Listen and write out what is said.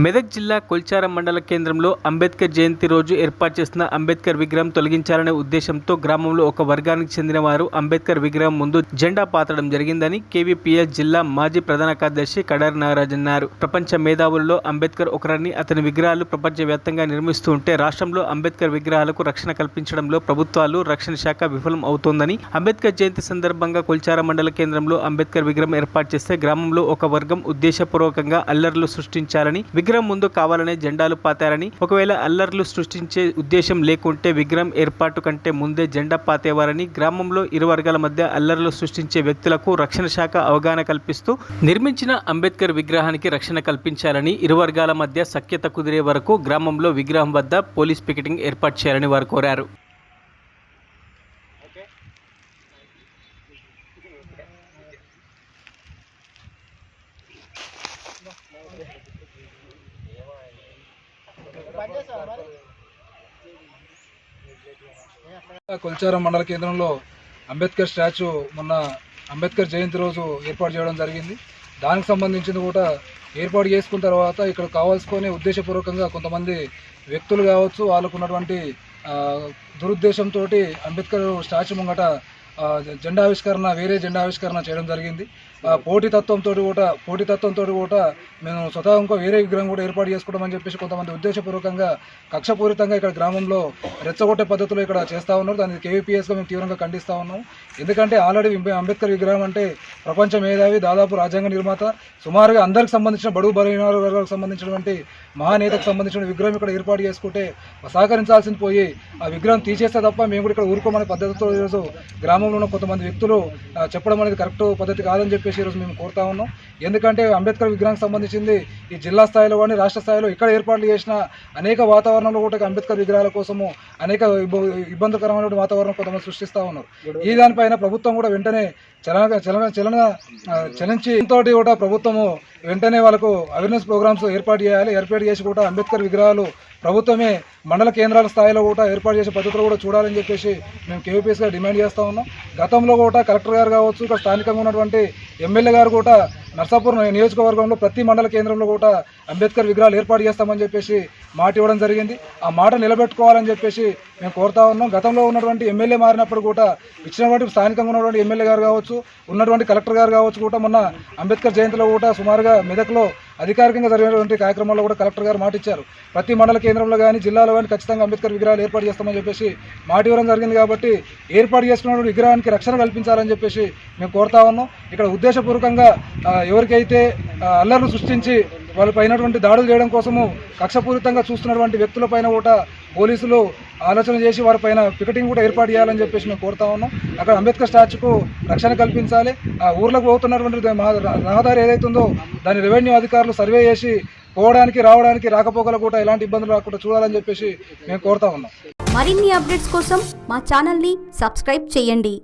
మెదక్ జిల్లా కొల్చారం మండల కేంద్రంలో అంబేద్కర్ జయంతి రోజు ఏర్పాటు చేసిన అంబేద్కర్ విగ్రహం తొలగించాలనే ఉద్దేశంతో గ్రామంలో ఒక వర్గానికి చెందిన వారు అంబేద్కర్ విగ్రహం ముందు జెండా పాతడం జరిగిందని కేవీపీఎస్ జిల్లా మాజీ ప్రధాన కార్యదర్శి కడారి నాగరాజ్ అన్నారు. ప్రపంచ మేధావుల్లో అంబేద్కర్ ఒకరని, అతని విగ్రహాలు ప్రపంచవ్యాప్తంగా నిర్మిస్తూ ఉంటే రాష్ట్రంలో అంబేద్కర్ విగ్రహాలకు రక్షణ కల్పించడంలో ప్రభుత్వాలు, రక్షణ శాఖ విఫలం అవుతోందని, అంబేద్కర్ జయంతి సందర్భంగా కొల్చారం మండల కేంద్రంలో అంబేద్కర్ విగ్రహం ఏర్పాటు చేస్తే గ్రామంలో ఒక వర్గం ఉద్దేశపూర్వకంగా అల్లర్లు సృష్టించాలని, విగ్రహం ముందు కావాలనే జెండాలు పాతారని, ఒకవేళ అల్లర్లు సృష్టించే ఉద్దేశం లేకుంటే విగ్రహం ఏర్పాటు కంటే ముందే జెండా పాతేవారని, గ్రామంలో ఇరు వర్గాల మధ్య అల్లర్లు సృష్టించే వ్యక్తులకు రక్షణ శాఖ అవగాహన కల్పిస్తూ నిర్మించిన అంబేద్కర్ విగ్రహానికి రక్షణ కల్పించాలని, ఇరు వర్గాల మధ్య సఖ్యత కుదిరే వరకు గ్రామంలో విగ్రహం వద్ద పోలీస్ పికెటింగ్ ఏర్పాటు చేయాలని వారు కోరారు. కొల్చారం మండల కేంద్రంలో అంబేద్కర్ స్టాచ్యూ మొన్న అంబేద్కర్ జయంతి రోజు ఏర్పాటు చేయడం జరిగింది. దానికి సంబంధించింది కూడా ఏర్పాటు చేసుకున్న తర్వాత ఇక్కడ కావాల్సుకొని ఉద్దేశపూర్వకంగా కొంతమంది వ్యక్తులు కావచ్చు, వాళ్ళకు ఉన్నటువంటి దురుద్దేశంతో అంబేద్కర్ స్టాచ్యూ ముంగట వేరే జెండా ఆవిష్కరణ చేయడం జరిగింది. పోటీతత్వంతో కూడా మేము స్వతహా ఇంకో వేరే విగ్రహం కూడా ఏర్పాటు చేసుకుంటామని చెప్పేసి కొంతమంది ఉద్దేశపూర్వకంగా కక్షపూరితంగా ఇక్కడ గ్రామంలో రెచ్చగొట్టే పద్ధతిలో ఇక్కడ చేస్తూ ఉన్నారు. దాన్ని కేవీపీఎస్గా మేము తీవ్రంగా ఖండిస్తూ ఉన్నాము. ఎందుకంటే ఆల్రెడీ అంబేద్కర్ విగ్రహం అంటే ప్రపంచ మేధావి, దాదాపు రాజ్యాంగ నిర్మాత, సుమారుగా అందరికి సంబంధించిన బడుగు బలహీన వర్గాలకు సంబంధించినటువంటి మహానేతకు సంబంధించిన విగ్రహం ఇక్కడ ఏర్పాటు చేసుకుంటే సహకరించాల్సింది పోయి ఆ విగ్రహం తీసేస్తే తప్ప మేము కూడా ఇక్కడ ఊరుకోమనే పద్ధతితో ఈరోజు గ్రామంలో ఉన్న కొంతమంది వ్యక్తులు చెప్పడం అనేది కరెక్ట్ పద్ధతి కాదని చెప్పేసి ఈరోజు మేము కోరుతా ఉన్నాం. ఎందుకంటే అంబేద్కర్ విగ్రహానికి సంబంధించింది ఈ జిల్లా స్థాయిలో కానీ రాష్ట్ర స్థాయిలో ఇక్కడ ఏర్పాట్లు చేసిన అనేక వాతావరణంలో కూడా అంబేద్కర్ విగ్రహాల కోసము అనేక ఇబ్బందికరమైన వాతావరణం కొంతమంది సృష్టిస్తూ ఉన్నారు. ఈ దానిపైన ప్రభుత్వం కూడా వెంటనే చలించి తోటి కూడా ప్రభుత్వము వెంటనే వాళ్ళకు అవేర్నెస్ ప్రోగ్రామ్స్ ఏర్పాటు చేసి కూడా అంబేద్కర్ విగ్రహాలు ప్రభుత్వమే మండల కేంద్రాల స్థాయిలో కూడా ఏర్పాటు చేసే పద్ధతులు కూడా చూడాలని చెప్పేసి మేము కేవీపీఎస్గా డిమాండ్ చేస్తూ ఉన్నాం. గతంలో కూడా కలెక్టర్ గారు కావచ్చు, ఇక్కడ స్థానికంగా ఉన్నటువంటి ఎమ్మెల్యే గారు కూడా నర్సాపూర్ నియోజకవర్గంలో ప్రతి మండల కేంద్రంలో కూడా అంబేద్కర్ విగ్రహాలు ఏర్పాటు చేస్తామని చెప్పేసి మాట ఇవ్వడం జరిగింది. ఆ మాట నిలబెట్టుకోవాలని చెప్పేసి మేము కోరుతా ఉన్నాం. గతంలో ఉన్నటువంటి ఎమ్మెల్యే మారినప్పుడు కూడా ఇచ్చినటువంటి స్థానికంగా ఉన్నటువంటి ఎమ్మెల్యే గారు కావచ్చు, ఉన్నటువంటి కలెక్టర్ గారు కావచ్చు కూడా మొన్న అంబేద్కర్ జయంతిలో కూడా సుమారుగా మెదక్లో అధికారికంగా జరిగినటువంటి కార్యక్రమాల్లో కూడా కలెక్టర్ గారు మాట ఇచ్చారు. ప్రతి మండల కేంద్రంలో కానీ జిల్లాలో కానీ ఖచ్చితంగా అంబేద్కర్ విగ్రహాలు ఏర్పాటు చేస్తామని చెప్పేసి మాట ఇవ్వడం జరిగింది. కాబట్టి ఏర్పాటు చేసుకున్నటువంటి విగ్రహానికి రక్షణ కల్పించాలని చెప్పేసి మేము కోరుతా ఉన్నాం. ఇక్కడ ఉద్దేశపూర్వకంగా ఎవరికైతే అల్లర్లు సృష్టించి వాళ్ళపైనటువంటి దాడులు చేయడం కోసము కక్షపూరితంగా చూస్తున్నటువంటి వ్యక్తులపైన కూడా పోలీసులు ఆలోచన చేసి వారిపైన పికెటింగ్ కూడా ఏర్పాటు చేయాలని చెప్పేసి మేము కోరుతా ఉన్నాం. అక్కడ అంబేద్కర్ స్టాచ్యూకు రక్షణ కల్పించాలి. ఆ ఊర్లకు పోతున్నటువంటి రహదారి ఏదైతుందో దాని రెవెన్యూ అధికారులు సర్వే చేసి పోవడానికి, రావడానికి, రాకపోకలు కూడా ఎలాంటి ఇబ్బందులు రాకుండా చూడాలని చెప్పేసి మేము కోరుతా ఉన్నాం. మరిన్ని అప్డేట్స్ కోసం మా ఛానల్ని సబ్స్క్రైబ్ చేయండి.